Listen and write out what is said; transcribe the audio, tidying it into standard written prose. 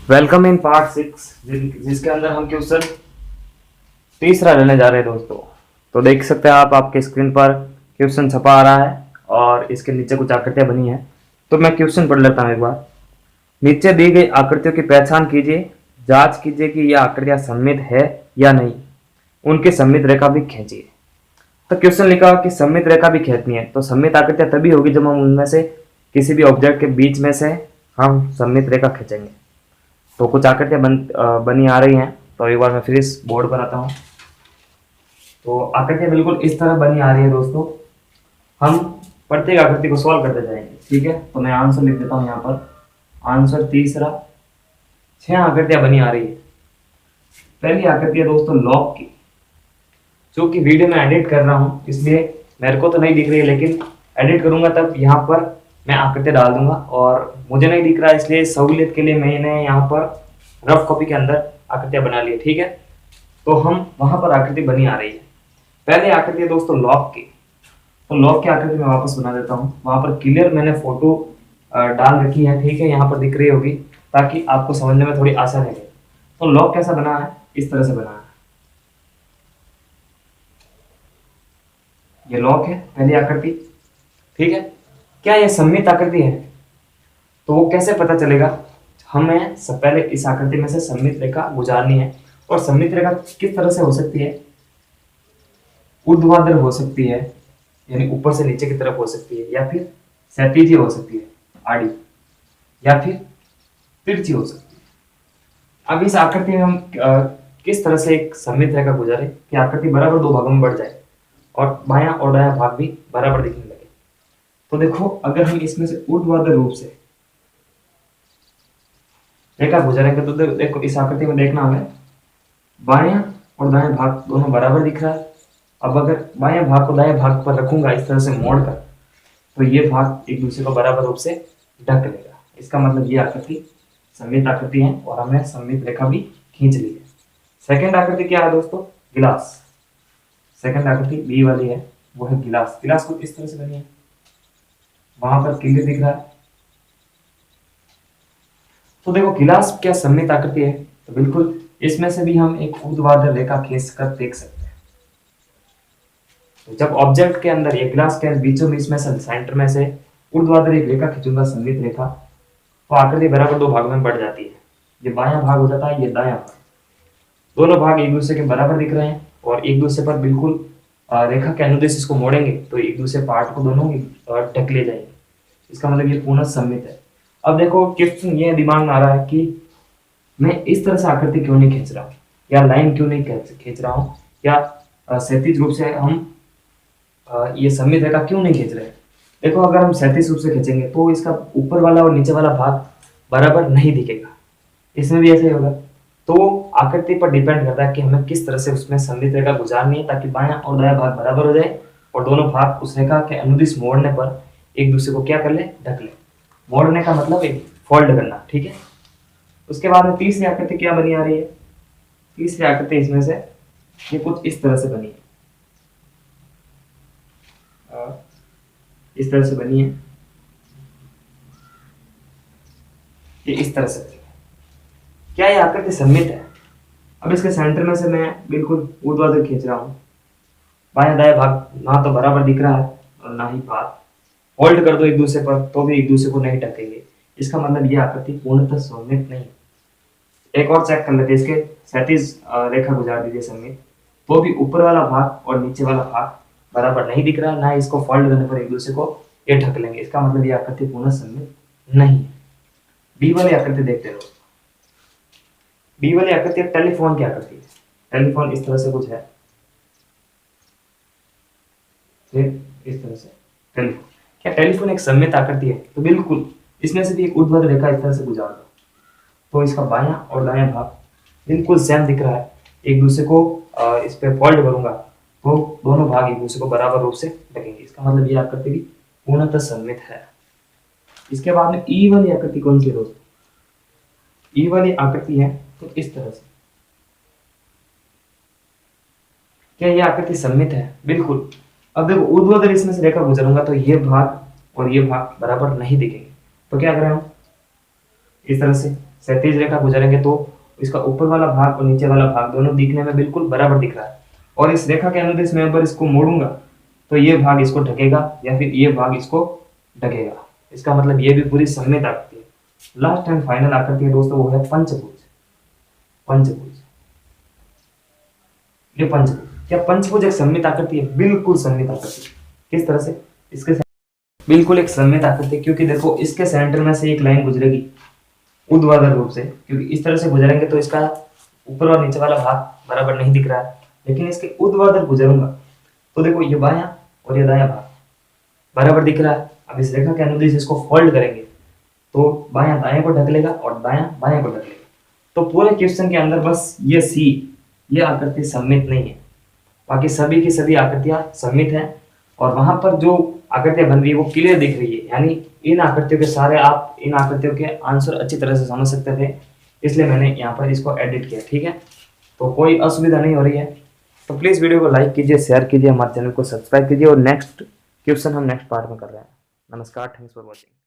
Welcome in part 6 जिसके अंदर हम क्वेश्चन तीसरा लेने जा रहे हैं दोस्तों। तो देख सकते हैं आप आपके स्क्रीन पर क्वेश्चन छपा आ रहा है और इसके नीचे कुछ आकृतियां बनी हैं। तो मैं क्वेश्चन पढ़ लेता हूं एक बार। नीचे दी गई आकृतियों की पहचान कीजिए, जांच कीजिए कि यह आकृतियां सममित है या नहीं, उनकी सममित रेखा भी खींचिए। तो क्वेश्चन लिखा कि सममित रेखा भी खींचनी है। तो सममित आकृतियां तभी होगी जब हम उनमें से किसी भी ऑब्जेक्ट के बीच में से हम सममित रेखा खींचेंगे। तो कुछ आकृतियां बनी आ रही हैं। तो एक बार मैं फिर इस बोर्ड पर आता हूँ। तो आकृतियां बिल्कुल इस तरह बनी आ रही है दोस्तों। हम प्रत्येक आकृति को सॉल्व करते जाएंगे, ठीक है। तो मैं आंसर लिख देता हूँ यहाँ पर। आंसर तीसरा, 6 आकृतियां बनी आ रही है। पहली आकृति है दोस्तों लॉक की, जो कि वीडियो में एडिट कर रहा हूँ इसलिए मेरे को तो नहीं दिख रही है, लेकिन एडिट करूंगा तब यहाँ पर मैं आकृति डाल दूंगा और मुझे नहीं दिख रहा, इसलिए सहूलियत के लिए मैंने यहाँ पर रफ कॉपी के अंदर आकृतियां बना ली है, ठीक है। तो हम वहां पर आकृति बनी आ रही है। पहले आकृति है दोस्तों लॉक की। तो लॉक की आकृति मैं वापस बना देता हूँ। वहां पर क्लियर मैंने फोटो डाल रखी है, ठीक है, यहाँ पर दिख रही होगी ताकि आपको समझने में थोड़ी आसानी रहे। तो लॉक कैसा बना है, इस तरह से बना है। ये लॉक है पहली आकृति, ठीक है। क्या ये सममित आकृति है? तो वो कैसे पता चलेगा? हमें सब पहले इस आकृति में से सममित रेखा गुजारनी है। और सममित रेखा किस तरह से हो सकती है? ऊर्ध्वाधर हो सकती है, यानी ऊपर से नीचे की तरफ हो सकती है, या फिर क्षैतिज हो सकती है आड़ी, या फिर तिरछी हो सकती है। अब इस आकृति में हम किस तरह से एक सममित रेखा गुजारे कि आकृति बराबर दो भागों में बढ़ जाए और बायां और दायां भाग भी बराबर दिखने लगे। तो देखो, अगर हम इसमें से ऊर्ध्वाधर रूप से रेखा गुजारेंगे तो देखो इस आकृति में देखना हमें बायां और दायां भाग दोनों बराबर दिख रहा है। अब अगर बायां भाग को दायां भाग पर रखूंगा इस तरह से मोड़ कर, तो ये भाग एक दूसरे को बराबर रूप से ढक लेगा। इसका मतलब ये आकृति सममित आकृति है और हमने सममित रेखा भी खींच ली है। सेकंड आकृति क्या है दोस्तों? गिलास। सेकंड आकृति बी वाली है, वो है गिलास। गिलास कुछ इस तरह से बनी है, वहां पर क्लियर दिख रहा है। तो देखो गिलास क्या सममित आकृति है? तो बिल्कुल इसमें से भी हम एक ऊर्ध्वाधर रेखा खींच कर देख सकते हैं। तो जब ऑब्जेक्ट के अंदर ये गिलास के बीचों बीच में से सेंटर में से ऊर्ध्वाधर एक रेखा खींचूंगा सममित रेखा, तो आकृति बराबर दो भागों में बढ़ जाती है। ये बायां भाग हो जाता है, ये दायां भाग। दोनों भाग एक दूसरे के बराबर दिख रहे हैं और एक दूसरे पर बिल्कुल रेखा के अनुदेश इसको मोड़ेंगे तो एक दूसरे पार्ट को दोनों ढक ले जाएंगे। इसका मतलब ये पूर्ण सममित है। अब देखो क्वेश्चन ये दिमाग में आ रहा है कि मैं इस तरह से आकृति क्यों नहीं खींच रहा हूँ, या लाइन क्यों नहीं खींच रहा हूँ, या क्षैतिज रूप से हम ये सममित रेखा क्यों नहीं खींच रहे हैं। देखो अगर हम क्षैतिज रूप से खींचेंगे तो इसका ऊपर वाला और नीचे वाला भाग बराबर नहीं दिखेगा। इसमें भी ऐसे ही होगा। तो आकृति पर डिपेंड करता है कि हमें किस तरह से उसमें सममित रेखा गुजारनी है ताकि बायां और दायां भाग बराबर हो जाए और दोनों भाग उस रेखा के अनुदिश मोड़ने पर एक दूसरे को क्या कर ले, ढक ले। मोड़ने का मतलब एक फोल्ड करना, ठीक है। उसके बाद में तीसरी आकृति क्या बनी आ रही है? तीसरी आकृति इसमें से ये कुछ इस तरह से बनी है, इस तरह से बनी है, ये इस तरह से बनी है। क्या ये आकृति सममित है? अब इसके सेंटर में से मैं बिल्कुल ऊर्ध्वाधर खींच रहा हूँ, बायां दायां भाग ना तो बराबर दिख रहा है और ना ही भाग। होल्ड कर दो एक दूसरे पर तो भी एक दूसरे को नहीं ढकेंगे। इसका मतलब ये आकृति पूर्णतः सममित नहीं। एक और चेक कर लेते हैं, इसके क्षैतिज रेखा गुजार दीजिए सममित, तो भी ऊपर वाला भाग और नीचे वाला भाग बराबर नहीं दिख रहा, ना इसको फोल्ड करने पर एक दूसरे को ये ढक लेंगे। इसका मतलब ये आकृति पूर्ण सममित नहीं है। बी वाली आकृति देखते रहो। बी वाली आकृति टेलीफोन की आकृति है। टेलीफोन इस तरह से कुछ है, फिर इस तरह से टेलीफोन। क्या टेलीफोन एक सममित आकृति है? तो बिल्कुल इसमें से भी एक ऊर्ध्वाधर रेखा इस तरह से गुजार दो तो इसका बायां और दायां भाग बिल्कुल सेम दिख रहा है। एक दूसरे को इस पे फोल्ड करूंगा तो दोनों भाग एक दूसरे को बराबर रूप से ढकेंगे। इसका मतलब ये आकृति भी पूर्णतः सममित है। इसके बाद में ई वाली आकृति कौन सी दोस्तों? ई वाली आकृति है तो इस तरह से। क्या ये आकृति सममित है? बिल्कुल। अब देखो ऊर्ध्वाधर इसमें से रेखा गुजरूंगा तो ये भाग और ये भाग बराबर नहीं दिखेंगे। तो क्या करें हम? इस तरह से क्षैतिज रेखा गुजरेंगे तो इसका ऊपर वाला भाग और नीचे वाला भाग दोनों दिखने में बिल्कुल बराबर दिख रहा है। और इस रेखा के अनुदिश में अगर इसको मोड़ूंगा तो ये भाग इसको ढकेगा या फिर ये भाग इसको ढकेगा। इसका मतलब ये भी पूरी सममित आकृति है। लास्ट एंड फाइनल आकृति है दोस्तों, वो है पंचभुज। पंचभुज, ये पंचभुज, क्या पंचभुज एक सममित आकृति है? बिल्कुल सममित आकृति। किस तरह से? इसके बिल्कुल एक सममित आकृति, क्योंकि देखो इसके सेंटर में से एक लाइन गुजरेगी ऊर्ध्वाधर रूप से, क्योंकि इस तरह से गुजरेंगे तो इसका ऊपर और नीचे वाला भाग बराबर नहीं दिख रहा है, लेकिन इसके ऊर्ध्वाधर गुजरूंगा तो देखो ये बायां और ये दायां भाग बराबर दिख रहा है। अब इस रेखा के अनुदिश इसको फोल्ड करेंगे तो बायां दाएं को ढक लेगा और दायां बाएं को ढक लेगा। तो पूरे क्वेश्चन के अंदर बस ये सी, ये आकृति सममित नहीं है, बाकी सभी की सभी आकृतियां सममित हैं। और वहां पर जो आकृतियां बन रही है वो क्लियर दिख रही है, यानी इन आकृतियों के सारे आप इन आकृतियों के आंसर अच्छी तरह से समझ सकते थे, इसलिए मैंने यहाँ पर इसको एडिट किया। ठीक है, तो कोई असुविधा नहीं हो रही है। तो प्लीज़ वीडियो को लाइक कीजिए, शेयर कीजिए, हमारे चैनल को सब्सक्राइब कीजिए और नेक्स्ट क्वेश्चन हम नेक्स्ट पार्ट में कर रहे हैं। नमस्कार, थैंक्स फॉर वॉचिंग।